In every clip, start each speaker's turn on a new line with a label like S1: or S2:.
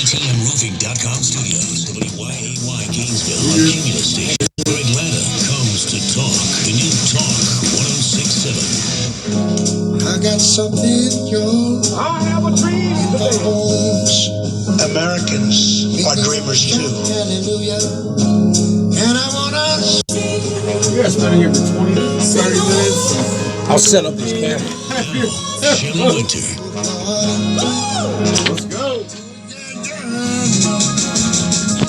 S1: TMRoofing.com studios, WYAY Gainesville, a Cumulus station where Atlanta comes to talk. The new Talk 106.7.
S2: I got something, y'all.
S3: I have a dream
S2: in my bones.
S4: Americans are dreamers too.
S2: Hallelujah. And I want us.
S3: You guys been here for 20, 30 minutes. I'll set up this camera.
S1: Shelly Winter.
S3: Let's go.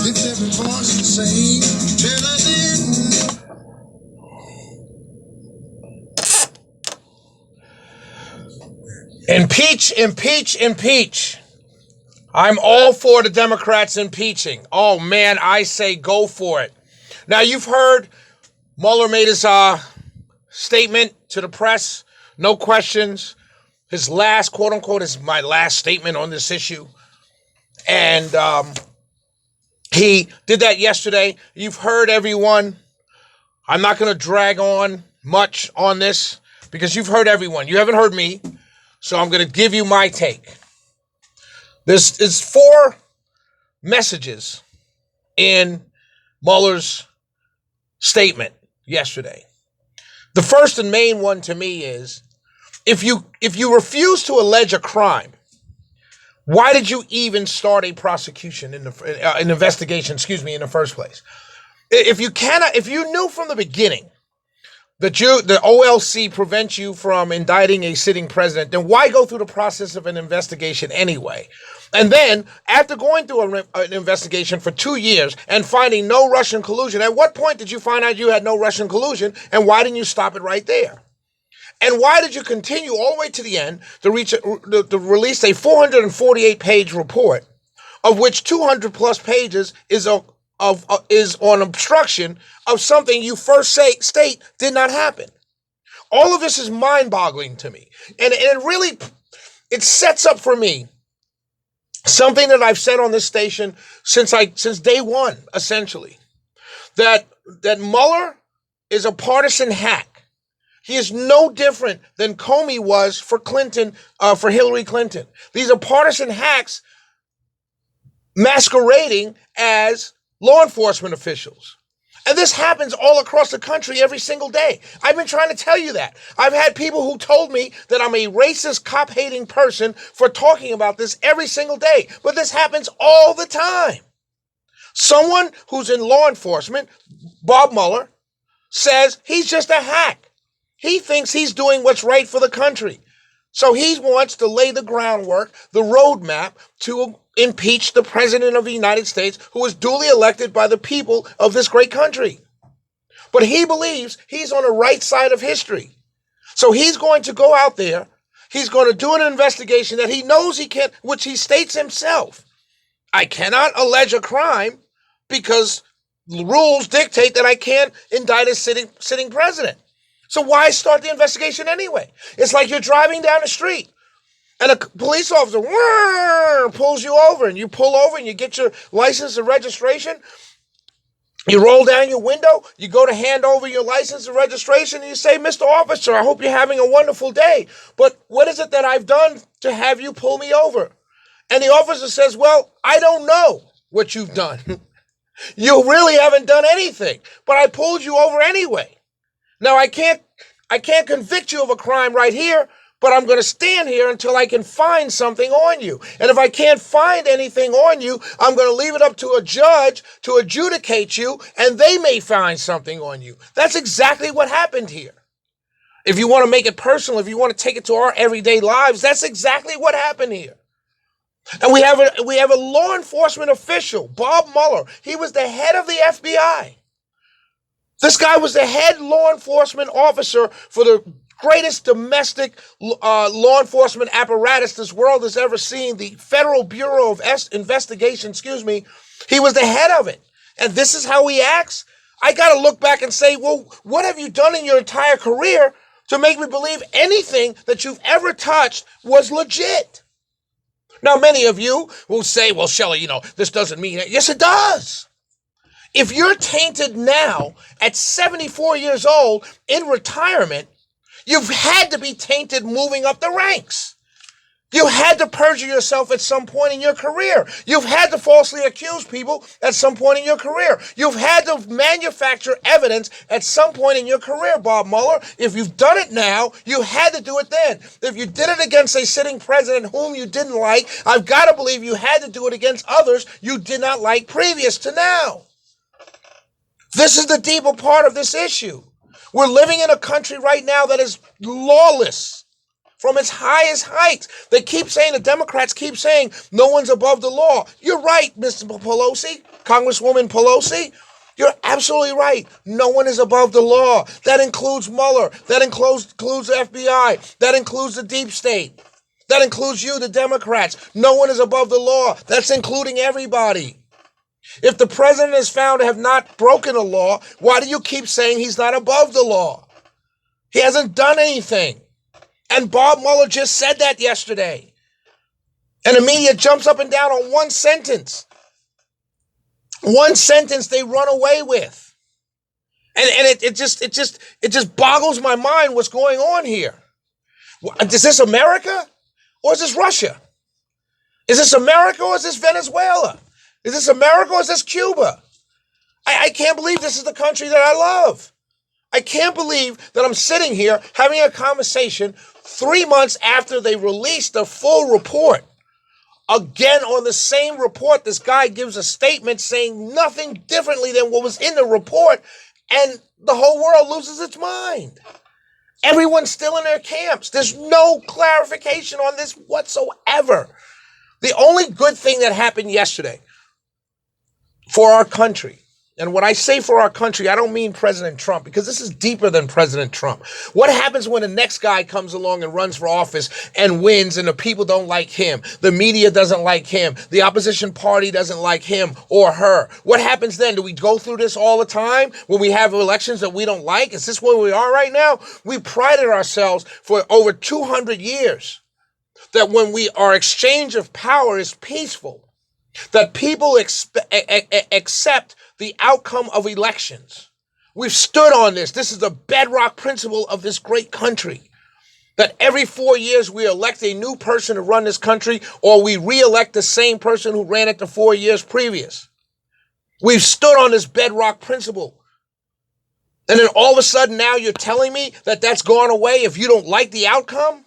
S2: Lift every voice and sing. Till I did.
S5: Impeach, impeach, impeach. I'm all for the Democrats impeaching. Oh, man, I say go for it. Now, you've heard Mueller made his statement to the press. No questions. His last, quote unquote, is my last statement on this issue. And he did that yesterday. You've heard everyone. I'm not going to drag on much on this because you've heard everyone. You haven't heard me. So I'm going to give you my take. This is 4 messages in Mueller's statement yesterday. The first and main one to me is, if you refuse to allege a crime, why did you even start a prosecution an investigation, in the first place? If you knew from the beginning that the OLC prevents you from indicting a sitting president, then why go through the process of an investigation anyway? And then, after going through an investigation for 2 years and finding no Russian collusion, at what point did you find out you had no Russian collusion, and why didn't you stop it right there? And why did you continue all the way to the end to release a 448-page report, of which 200 plus pages is on obstruction of something you first state did not happen? All of this is mind-boggling to me. And it sets up for me something that I've said on this station since day one, essentially, that Mueller is a partisan hack. He is no different than Comey was for Hillary Clinton. These are partisan hacks masquerading as law enforcement officials. And this happens all across the country every single day. I've been trying to tell you that. I've had people who told me that I'm a racist, cop-hating person for talking about this every single day. But this happens all the time. Someone who's in law enforcement, Bob Mueller, says he's just a hack. He thinks he's doing what's right for the country. So he wants to lay the groundwork, the roadmap to impeach the president of the United States, who was duly elected by the people of this great country. But he believes he's on the right side of history. So he's going to go out there. He's going to do an investigation that he knows he can't, which he states himself. I cannot allege a crime because the rules dictate that I can't indict a sitting president. So why start the investigation anyway? It's like you're driving down the street and a police officer pulls you over, and you pull over and you get your license and registration. You roll down your window, you go to hand over your license and registration, and you say, "Mr. Officer, I hope you're having a wonderful day. But what is it that I've done to have you pull me over?" And the officer says, "Well, I don't know what you've done. You really haven't done anything, but I pulled you over anyway. Now, I can't convict you of a crime right here, but I'm going to stand here until I can find something on you. And if I can't find anything on you, I'm going to leave it up to a judge to adjudicate you, and they may find something on you." That's exactly what happened here. If you want to make it personal, if you want to take it to our everyday lives, that's exactly what happened here. And we have a law enforcement official, Bob Mueller. He was the head of the FBI. This guy was the head law enforcement officer for the greatest domestic law enforcement apparatus this world has ever seen, the Federal Bureau of Investigation, He was the head of it. And this is how he acts? I got to look back and say, well, what have you done in your entire career to make me believe anything that you've ever touched was legit? Now, many of you will say, well, Shelley, this doesn't mean it. Yes, it does. If you're tainted now at 74 years old in retirement, you've had to be tainted moving up the ranks. You had to perjure yourself at some point in your career. You've had to falsely accuse people at some point in your career. You've had to manufacture evidence at some point in your career, Bob Mueller. If you've done it now, you had to do it then. If you did it against a sitting president whom you didn't like, I've got to believe you had to do it against others you did not like previous to now. This is the deeper part of this issue. We're living in a country right now that is lawless. From its highest heights. They keep saying, the Democrats keep saying, no one's above the law. You're right, Mr. Pelosi, Congresswoman Pelosi. You're absolutely right. No one is above the law. That includes Mueller. That includes the FBI. That includes the deep state. That includes you, the Democrats. No one is above the law. That's including everybody. If the president is found to have not broken the law, why do you keep saying he's not above the law? He hasn't done anything. And Bob Mueller just said that yesterday. And the media jumps up and down on one sentence. One sentence they run away with. And it just boggles my mind what's going on here. Is this America or is this Russia? Is this America or is this Venezuela? Is this America or is this Cuba? I can't believe this is the country that I love. I can't believe that I'm sitting here having a conversation 3 months after they released the full report. Again, on the same report, this guy gives a statement saying nothing differently than what was in the report, and the whole world loses its mind. Everyone's still in their camps. There's no clarification on this whatsoever. The only good thing that happened yesterday for our country, and when I say for our country, I don't mean President Trump, because this is deeper than President Trump. What happens when the next guy comes along and runs for office and wins and the people don't like him? The media doesn't like him. The opposition party doesn't like him or her. What happens then? Do we go through this all the time when we have elections that we don't like? Is this where we are right now? We prided ourselves for over 200 years that when our exchange of power is peaceful, that people accept the outcome of elections. We've stood on this. This is the bedrock principle of this great country. That every 4 years we elect a new person to run this country, or we re-elect the same person who ran it the 4 years previous. We've stood on this bedrock principle. And then all of a sudden now you're telling me that that's gone away if you don't like the outcome?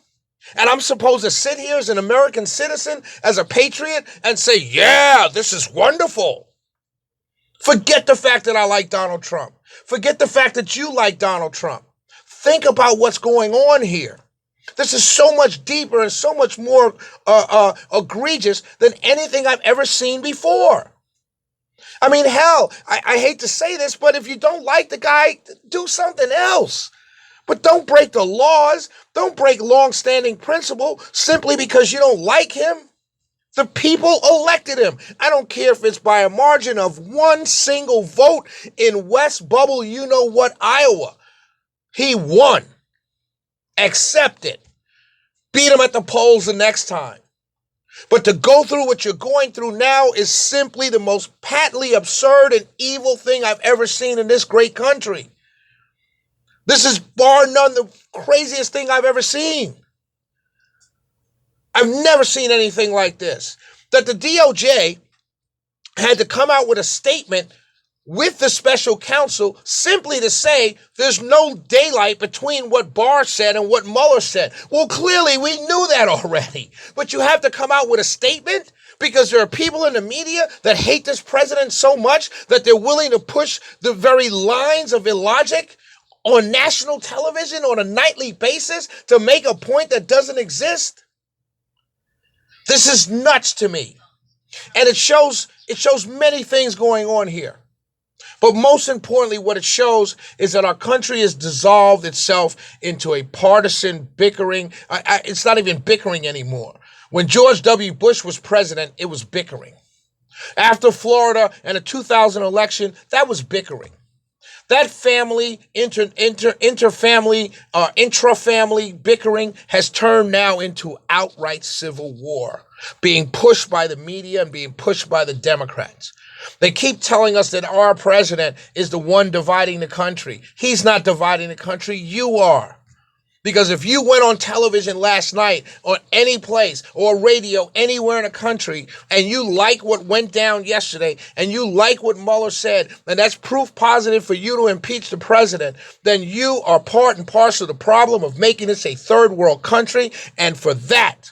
S5: And I'm supposed to sit here as an American citizen, as a patriot, and say, yeah, this is wonderful. Forget the fact that I like Donald Trump. Forget the fact that you like Donald Trump. Think about what's going on here. This is so much deeper and so much more egregious than anything I've ever seen before. I mean, hell, I hate to say this, but if you don't like the guy, do something else. But don't break the laws. Don't break long-standing principle simply because you don't like him. The people elected him. I don't care if it's by a margin of one single vote in West Bubble, Iowa. He won. Accept it. Beat him at the polls the next time. But to go through what you're going through now is simply the most patently absurd and evil thing I've ever seen in this great country. This is bar none the craziest thing I've ever seen. I've never seen anything like this. That the DOJ had to come out with a statement with the special counsel simply to say there's no daylight between what Barr said and what Mueller said. Well, clearly we knew that already. But you have to come out with a statement because there are people in the media that hate this president so much that they're willing to push the very lines of illogic on national television on a nightly basis to make a point that doesn't exist. This is nuts to me. And it shows many things going on here. But most importantly, what it shows is that our country has dissolved itself into a partisan bickering. It's not even bickering anymore. When George W. Bush was president, it was bickering. After Florida and the 2000 election, that was bickering. That family, intra-family bickering has turned now into outright civil war, being pushed by the media and being pushed by the Democrats. They keep telling us that our president is the one dividing the country. He's not dividing the country. You are. Because if you went on television last night or any place or radio anywhere in the country and you like what went down yesterday and you like what Mueller said, and that's proof positive for you to impeach the president, then you are part and parcel of the problem of making this a third world country. And for that,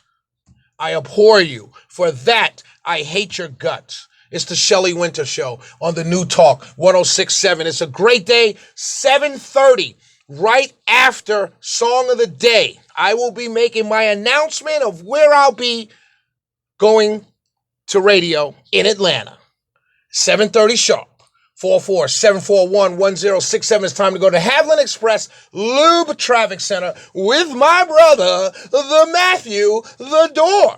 S5: I abhor you. For that, I hate your guts. It's the Shelley Winter Show on the New Talk 106.7. It's a great day, 7:30. Right after Song of the Day, I will be making my announcement of where I'll be going to radio in Atlanta. 7:30 sharp. 447411067. It's time to go to Haviland Express Lube Traffic Center with my brother, the Matthew, the Door.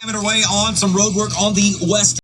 S6: Away on some road work on the west